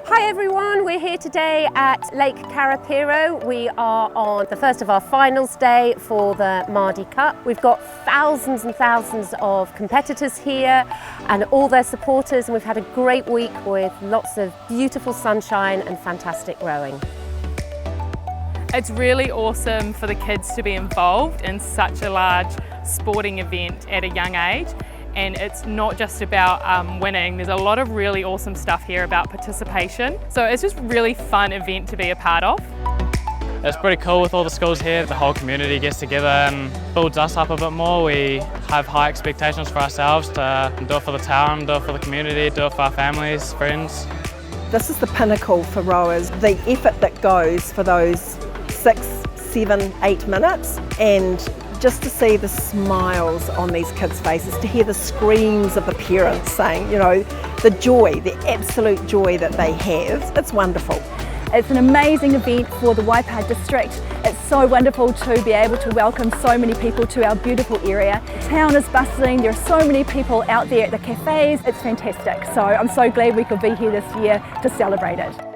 Hi everyone, we're here today at Lake Karapiro. We are on the first of our finals day for the Maadi Cup. We've got thousands and thousands of competitors here and all their supporters, and we've had a great week with lots of beautiful sunshine and fantastic rowing. It's really awesome for the kids to be involved in such a large sporting event at a young age. And it's not just about winning. There's a lot of really awesome stuff here about participation. So it's just a really fun event to be a part of. It's pretty cool with all the schools here. The whole community gets together and builds us up a bit more. We have high expectations for ourselves to do it for the town, do it for the community, do it for our families, friends. This is the pinnacle for rowers. The effort that goes for those 6, 7, 8 minutes, and just to see the smiles on these kids' faces, to hear the screams of the parents saying, you know, the joy, the absolute joy that they have, it's wonderful. It's an amazing event for the Waipa district. It's so wonderful to be able to welcome so many people to our beautiful area. The town is bustling, there are so many people out there at the cafes, it's fantastic. So I'm so glad we could be here this year to celebrate it.